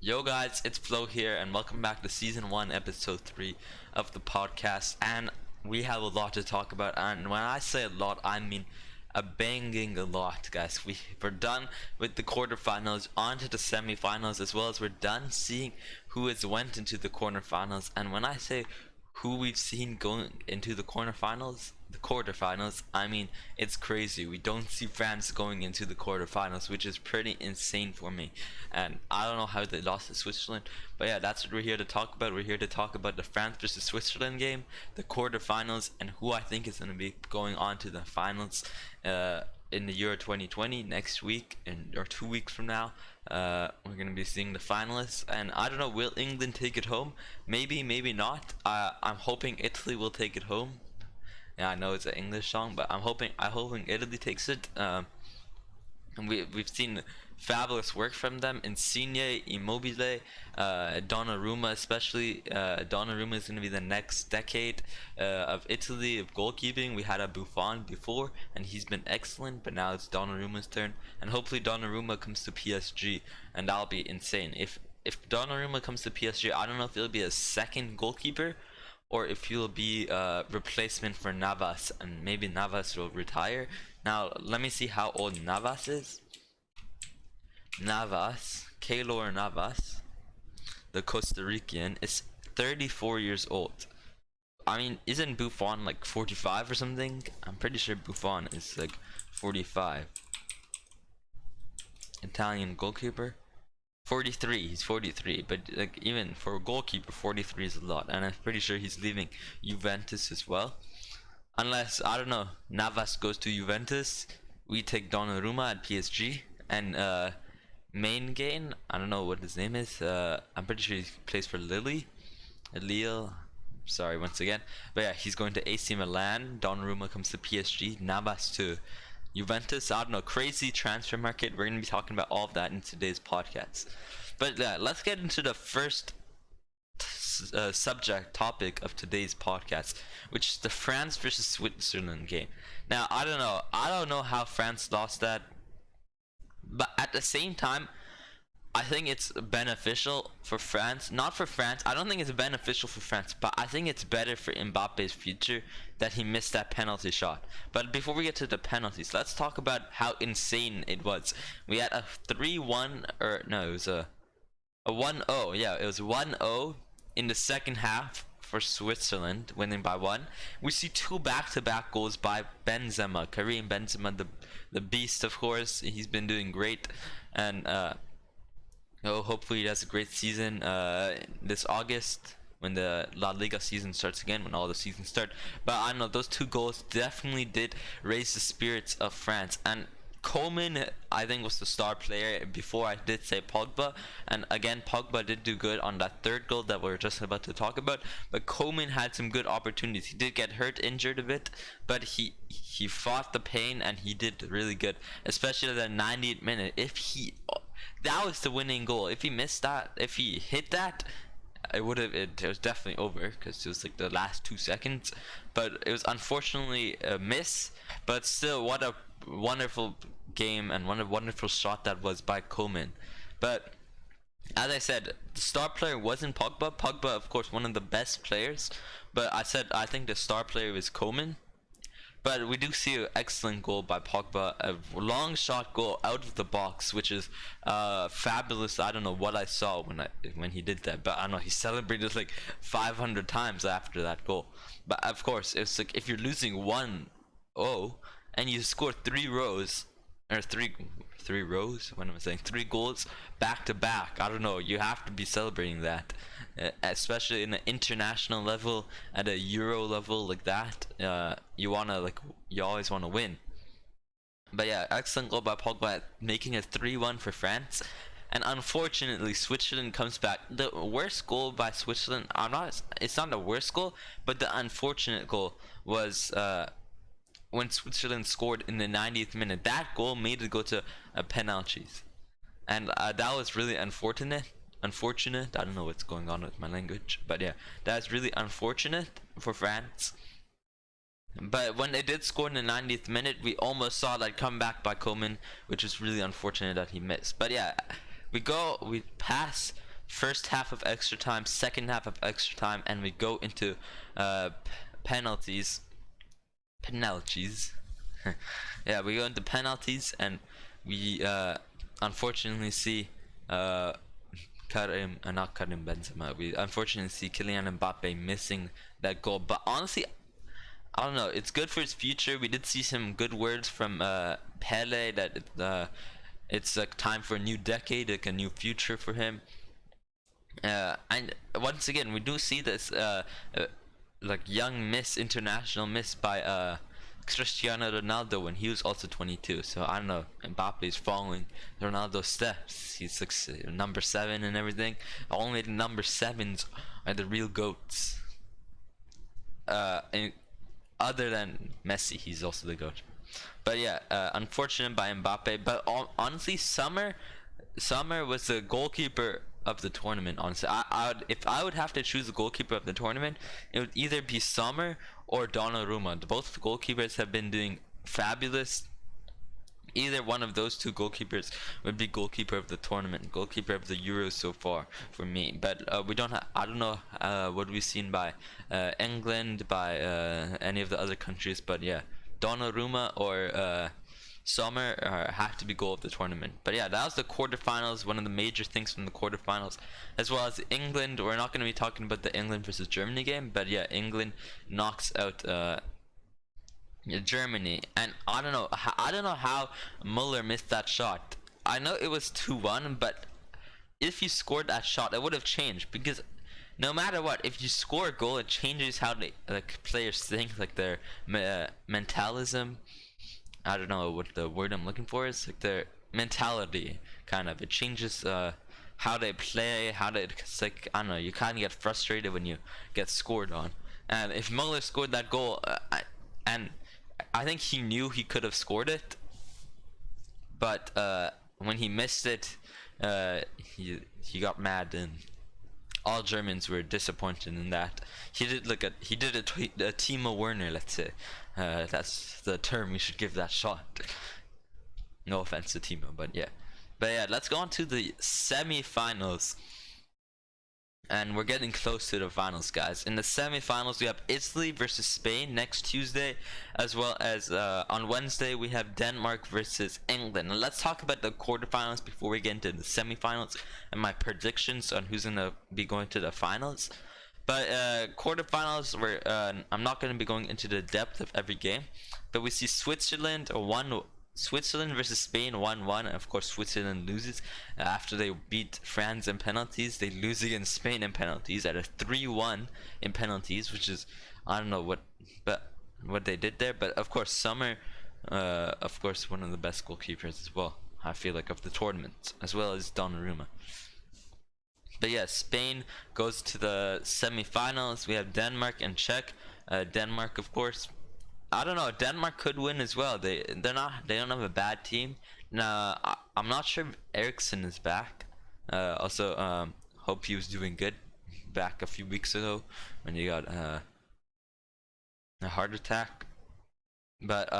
Yo guys, it's Flo here and welcome back to season 1 episode 3 of the podcast. And we have a lot to talk about, and when I say a lot I mean a banging a lot, guys. We're done with the quarterfinals, on to the semifinals, as well as we're done seeing who has went into the quarterfinals. And when I say who we've seen going into the quarterfinals, I mean it's crazy. We don't see France going into the quarterfinals, which is pretty insane for me. And I don't know how they lost to Switzerland, but yeah, that's what we're here to talk about. We're here to talk about the France versus Switzerland game, the quarterfinals, and who I think is going to be going on to the finals in the Euro 2020 next week, or 2 weeks from now. We're gonna be seeing the finalists, and I don't know, will England take it home? Maybe, maybe not. I'm hoping Italy will take it home. Yeah, I know it's an English song, but I'm hoping Italy takes it. And we've seen fabulous work from them. Insigne, Immobile, Donnarumma especially. Donnarumma is going to be the next decade of Italy, of goalkeeping. We had a Buffon before, and he's been excellent, but now it's Donnarumma's turn. And hopefully Donnarumma comes to PSG, and that'll be insane. If Donnarumma comes to PSG, I don't know if it'll be a second goalkeeper, or if he'll be a replacement for Navas, and maybe Navas will retire. Now, let me see how old Navas is. Keylor Navas, the Costa Rican, is 34 years old. I mean, isn't Buffon like 45 or something? I'm pretty sure Buffon is like 45. Italian goalkeeper. 43, he's 43, but like even for a goalkeeper 43 is a lot, and I'm pretty sure he's leaving Juventus as well. Unless, I don't know, Navas goes to Juventus, we take Donnarumma at PSG, and main gain, I don't know what his name is, I'm pretty sure he plays for Lille, sorry once again, but yeah, he's going to AC Milan. Donnarumma comes to PSG, Navas to Juventus. I don't know, crazy transfer market. We're going to be talking about all of that in today's podcast. But let's get into the first subject topic of today's podcast, which is the France versus Switzerland game. Now, I don't know how France lost that, but at the same time, I think it's beneficial for France. Not for France. I don't think it's beneficial for France, but I think it's better for Mbappe's future that he missed that penalty shot. But before we get to the penalties, let's talk about how insane it was. We had a 3-1, or no, it was a 1-0. Yeah, it was 1-0 in the second half for Switzerland, winning by 1. We see 2 back-to-back goals by Benzema, Karim Benzema, the beast, of course. He's been doing great, and hopefully he has a great season this August when the La Liga season starts again, when all the seasons start. But I don't know, those 2 goals definitely did raise the spirits of France. And Coman, I think, was the star player. Before, I did say Pogba, and again, Pogba did do good on that 3rd goal that we're just about to talk about. But Coman had some good opportunities. He did get hurt, injured a bit, but he fought the pain, and he did really good, especially at the 90th minute. That was the winning goal. If he missed that, if he hit that, it was definitely over, because it was like the last 2 seconds. But it was unfortunately a miss, but still, what a wonderful game and what a wonderful shot that was by Coman. But as I said, the star player wasn't Pogba. Pogba, of course, one of the best players, but I think the star player was Coman. But we do see an excellent goal by Pogba, a long shot goal out of the box, which is fabulous. I don't know what I saw when he did that, but I don't know, he celebrated like 500 times after that goal. But of course, it's like if you're losing 1-0 and you score 3 rows, or three rows, what am I saying, 3 goals back to back, I don't know, you have to be celebrating that. Especially in an international level, at a Euro level like that, you always want to win. But yeah, excellent goal by Pogba, making it 3-1 for France. And unfortunately, Switzerland comes back. The worst goal by Switzerland, it's not the worst goal, but the unfortunate goal was when Switzerland scored in the 90th minute. That goal made it go to penalties, and that was really unfortunate. I don't know what's going on with my language, but yeah, that's really unfortunate for France. But when they did score in the 90th minute, we almost saw that comeback by Coman, which is really unfortunate that he missed. But yeah, we pass first half of extra time, second half of extra time, and we go into penalties. Penalties. Yeah, we go into penalties, and we unfortunately see not Karim Benzema. We unfortunately see Kylian Mbappe missing that goal. But honestly, I don't know. It's good for his future. We did see some good words from Pele that it's like time for a new decade, like a new future for him. And once again, we do see this like young international miss by Cristiano Ronaldo when he was also 22. So I don't know. Mbappe is following Ronaldo's steps. He's like number 7 and everything. Only the number 7s are the real goats. And other than Messi, he's also the GOAT. But yeah, unfortunate by Mbappe. But honestly, Sommer was the goalkeeper of the tournament. Honestly, if I would have to choose the goalkeeper of the tournament, it would either be Sommer or Donnarumma. Both goalkeepers have been doing fabulous. Either one of those two goalkeepers would be goalkeeper of the tournament, goalkeeper of the Euros so far for me. But we don't. I don't know what we've seen by England, by any of the other countries. But yeah, Donnarumma or Sommer have to be goal of the tournament. But yeah, that was the quarterfinals. One of the major things from the quarterfinals, as well as England. We're not going to be talking about the England versus Germany game, but yeah, England knocks out Germany, and I don't know how Muller missed that shot. I know it was 2-1, but if he scored that shot, it would have changed, because no matter what, if you score a goal, it changes how they, like, players think, like their mentalism. I don't know what the word I'm looking for is, like their mentality, kind of. It changes how they play, it's like, I don't know, you kind of get frustrated when you get scored on. And if Muller scored that goal, and I think he knew he could have scored it, but when he missed it, he got mad, and all Germans were disappointed in that. He did a Timo Werner, let's say. That's the term we should give that shot. No offense to Timo, but yeah. But yeah, let's go on to the semi-finals. And we're getting close to the finals, guys. In the semi-finals, we have Italy versus Spain next Tuesday, as well as on Wednesday we have Denmark versus England. And let's talk about the quarterfinals before we get into the semi-finals and my predictions on who's gonna be going to the finals. But quarterfinals, I'm not going to be going into the depth of every game, but we see Switzerland versus Spain 1-1. Of course, Switzerland loses after they beat France in penalties. They lose against Spain in penalties at a 3-1 in penalties, which is, I don't know what they did there. But of course, Sommer, of course, one of the best goalkeepers as well, I feel like, of the tournament, as well as Donnarumma. But yeah, Spain goes to the semi-finals. We have Denmark and Czech. Denmark, of course, I don't know. Denmark could win as well. They don't have a bad team. Now I'm not sure if Eriksen is back. Also, hope he was doing good back a few weeks ago when he got a heart attack. But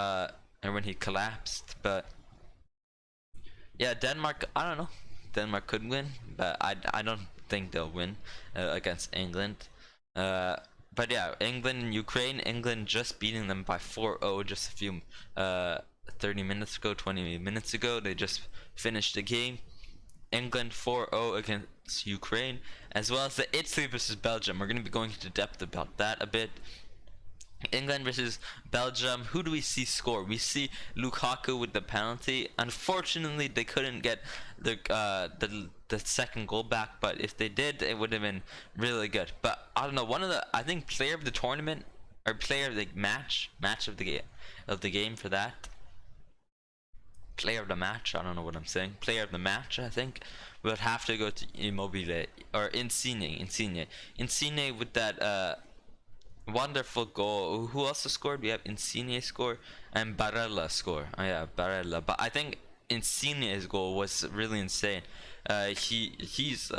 and when he collapsed. But yeah, Denmark. I don't know. Denmark could win, but I don't think they'll win against England. But yeah, England, Ukraine, England just beating them by 4-0 just a few 20 minutes ago. They just finished the game. England 4-0 against Ukraine, as well as the Italy versus Belgium. We're going to be going into depth about that a bit. England versus Belgium. Who do we see score? We see Lukaku with the penalty. Unfortunately, they couldn't get the second goal back, but if they did, it would have been really good. But I don't know. I think player of the tournament, or player of the match of the game for that. Player of the match. I don't know what I'm saying. Player of the match. I think would have to go to Immobile or Insigne. Insigne with that wonderful goal. Who also scored? We have Insigne score and Barella score. Oh yeah, Barella. But I think Insigne's goal was really insane. He's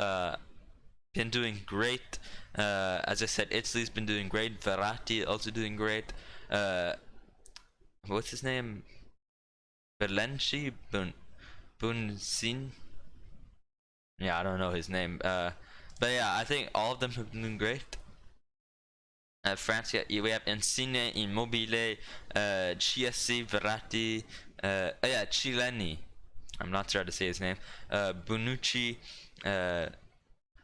been doing great. As I said, Italy's been doing great. Verratti also doing great. What's his name? Berlenci, Bunsin. Yeah, I don't know his name. But yeah, I think all of them have been doing great. France, yeah, we have Insigne, Immobile, Chiesi, Verratti, yeah, Chileni. I'm not sure how to say his name. Bonucci, uh,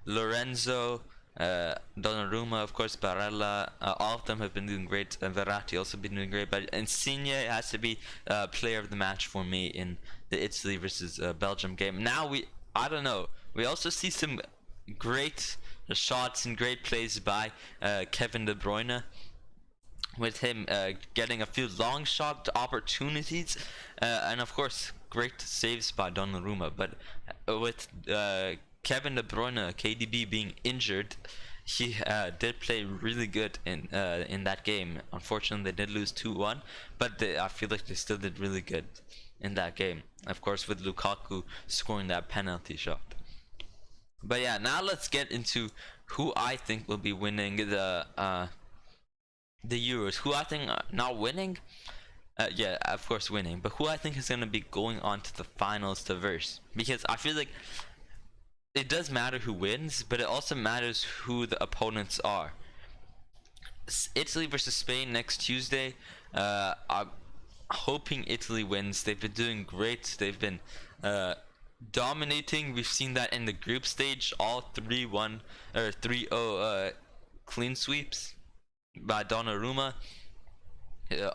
Lorenzo, Donnarumma, of course, Barella. All of them have been doing great. And Verratti also been doing great. But Insigne has to be player of the match for me in the Italy versus Belgium game. Now I don't know. We also see some great shots and great plays by Kevin De Bruyne, with him getting a few long shot opportunities, and of course great saves by Donnarumma. But with Kevin De Bruyne, KDB, being injured, he did play really good in that game. Unfortunately, they did lose 2-1, but I feel like they still did really good in that game. Of course, with Lukaku scoring that penalty shot. But yeah, now let's get into who I think will be winning the Euros. Who I think not winning, yeah, of course winning, but who I think is gonna be going on to the finals to verse. Because I feel like it does matter who wins, but it also matters who the opponents are. Italy versus Spain next Tuesday. I'm hoping Italy wins. They've been doing great. They've been dominating. We've seen that in the group stage, all 3-1 or 3-0 clean sweeps by Donnarumma.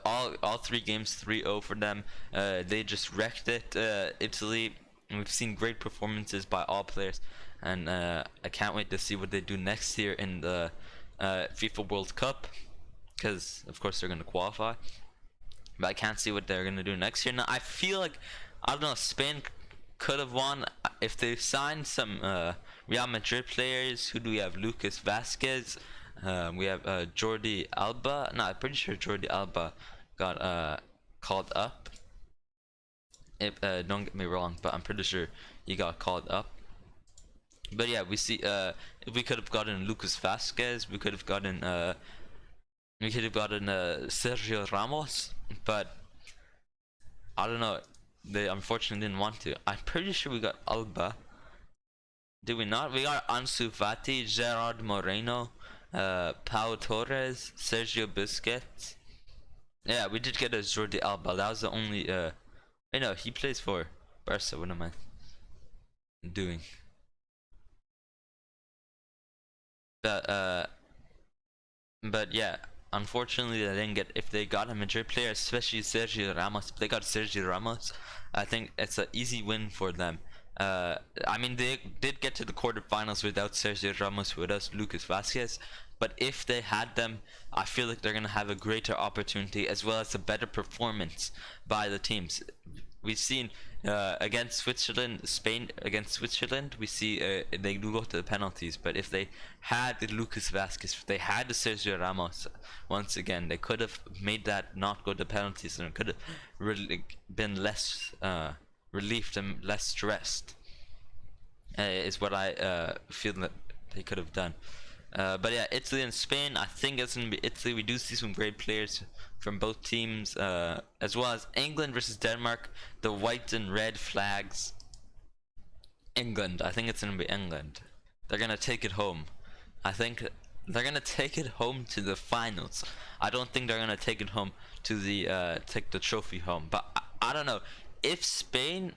All three games 3-0 for them. They just wrecked it, Italy. And we've seen great performances by all players, and I can't wait to see what they do next year in the FIFA World Cup, because of course they're going to qualify. But I can't see what they're going to do next year. Now I feel like, I don't know, Spain could have won if they signed some Real Madrid players. Who do we have? Lucas Vasquez. We have Jordi Alba. No, I'm pretty sure Jordi Alba got called up. If, don't get me wrong, but I'm pretty sure he got called up. But yeah, we see we could have gotten Lucas Vasquez. We could have gotten Sergio Ramos, but I don't know. They unfortunately didn't want to. I'm pretty sure we got Alba. Did we not? We got Ansu Fati, Gerard Moreno, Pau Torres, Sergio Busquets. Yeah, we did get a Jordi Alba. That was the only. I know he plays for Barca. What am I doing? But yeah, unfortunately they didn't get. If they got a Madrid player, especially Sergio Ramos, if they got Sergio Ramos, I think it's an easy win for them. I mean, they did get to the quarterfinals without Sergio Ramos, with us Lucas Vasquez. But if they had them, I feel like they're gonna have a greater opportunity, as well as a better performance by the teams. We've seen against Switzerland, Spain against Switzerland, we see they do go to the penalties. But if they had the Lucas Vasquez, if they had the Sergio Ramos, once again, they could have made that not go to penalties, and it could have really been less relieved and less stressed. Is what I feel that they could have done. But yeah, Italy and Spain, I think it's going to be Italy. We do see some great players from both teams, as well as England versus Denmark, the white and red flags. England, I think it's going to be England. They're going to take it home. I think they're going to take it home to the finals. I don't think they're going to take it home to the take the trophy home. But I don't know. If Spain,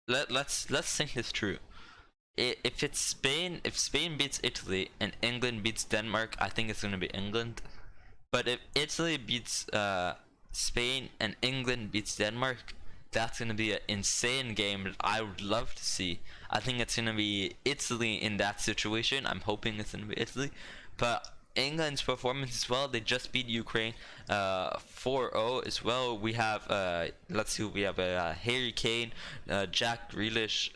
let's think this through. If it's Spain, if Spain beats Italy and England beats Denmark, I think it's gonna be England. But if Italy beats Spain and England beats Denmark, that's gonna be an insane game that I would love to see. I think it's gonna be Italy in that situation. I'm hoping it's gonna be Italy, but England's performance as well. They just beat Ukraine 4-0 as well. We have let's see, we have Harry Kane, Jack Grealish,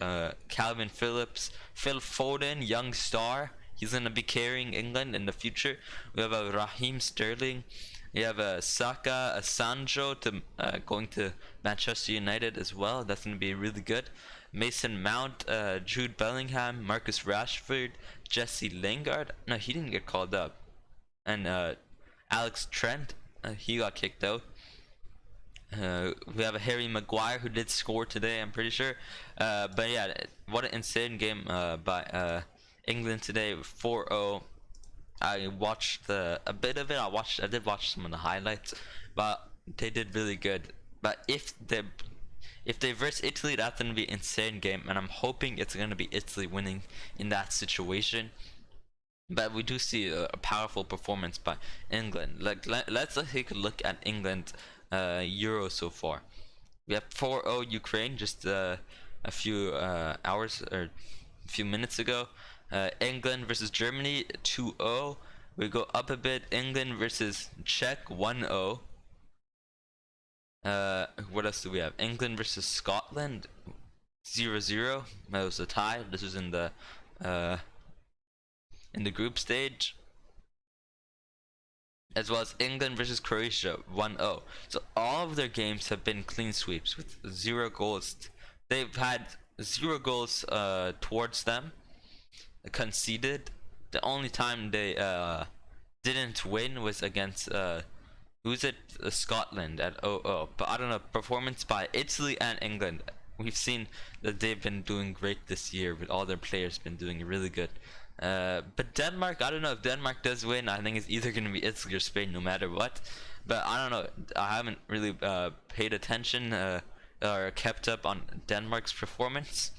Calvin Phillips, Phil Foden, young star. He's gonna be carrying England in the future. We have Raheem Sterling. We have Saka, Sancho to going to Manchester United as well. That's gonna be really good. Mason Mount, Jude Bellingham, Marcus Rashford, Jesse Lingard. No, he didn't get called up. And Alex Trent, he got kicked out. We have a Harry Maguire who did score today, I'm pretty sure. But yeah, what an insane game by England today, 4-0. I watched a bit of it. I did watch some of the highlights, but they did really good. But if they verse Italy, that's gonna be an insane game, and I'm hoping it's gonna be Italy winning in that situation. But we do see a powerful performance by England. Like let's take a look at England Euro so far. We have 4-0 Ukraine just a few hours or a few minutes ago. England versus Germany 2-0. We go up a bit. England versus Czech 1-0. What else do we have? England versus Scotland 0-0. That was a tie. This was in the group stage. As well as England versus Croatia 1-0. So all of their games have been clean sweeps with 0 goals. They've had 0 goals towards them conceded. The only time they didn't win was against who's it? Scotland at 0-0. But I don't know, performance by Italy and England, we've seen that they've been doing great this year with all their players been doing really good. But Denmark, I don't know if Denmark does win. I think it's either going to be Italy or Spain, no matter what. But I don't know. I haven't really paid attention or kept up on Denmark's performance.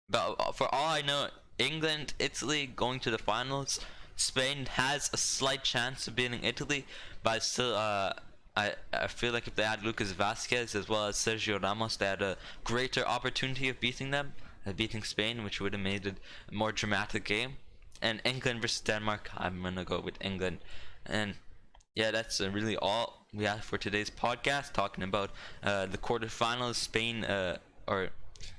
But for all I know, England, Italy going to the finals. Spain has a slight chance of beating Italy, but I still I feel like if they had Lucas Vasquez as well as Sergio Ramos, they had a greater opportunity of beating them. Beating Spain, which would have made it a more dramatic game. And England versus Denmark, I'm gonna go with England. And yeah, that's really all we have for today's podcast, talking about the quarterfinals, Spain or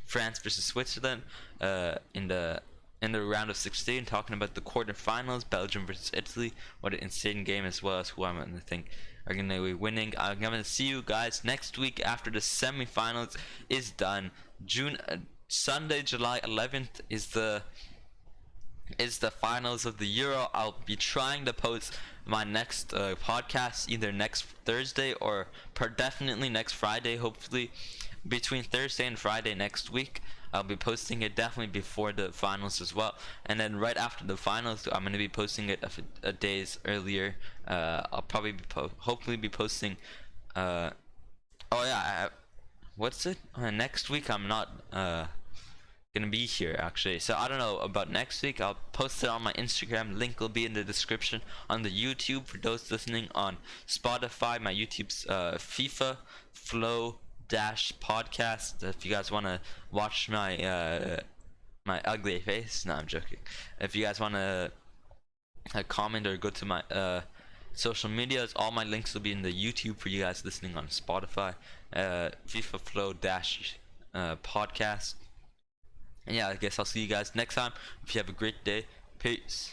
France versus Switzerland in the round of 16, talking about the quarterfinals, Belgium versus Italy. What an insane game, as well as who I'm gonna think are gonna be winning. I'm gonna see you guys next week after the semifinals is done. Sunday, July 11th is the finals of the Euro. I'll be trying to post my next podcast either next Thursday or definitely next Friday. Hopefully, between Thursday and Friday next week, I'll be posting it definitely before the finals as well. And then right after the finals, I'm going to be posting it a days earlier. I'll probably be hopefully be posting. Oh yeah. What's it? Next week I'm not gonna be here actually, so I don't know about next week. I'll post it on my Instagram. Link will be in the description. On the YouTube, for those listening on Spotify, my YouTube's FIFA Flow Dash podcast. If you guys want to watch my my ugly face, no, I'm joking. If you guys want to comment or go to my social medias, all my links will be in the YouTube for you guys listening on Spotify. FIFA Flow Dash podcast. And yeah, I guess I'll see you guys next time. If you have a great day, peace.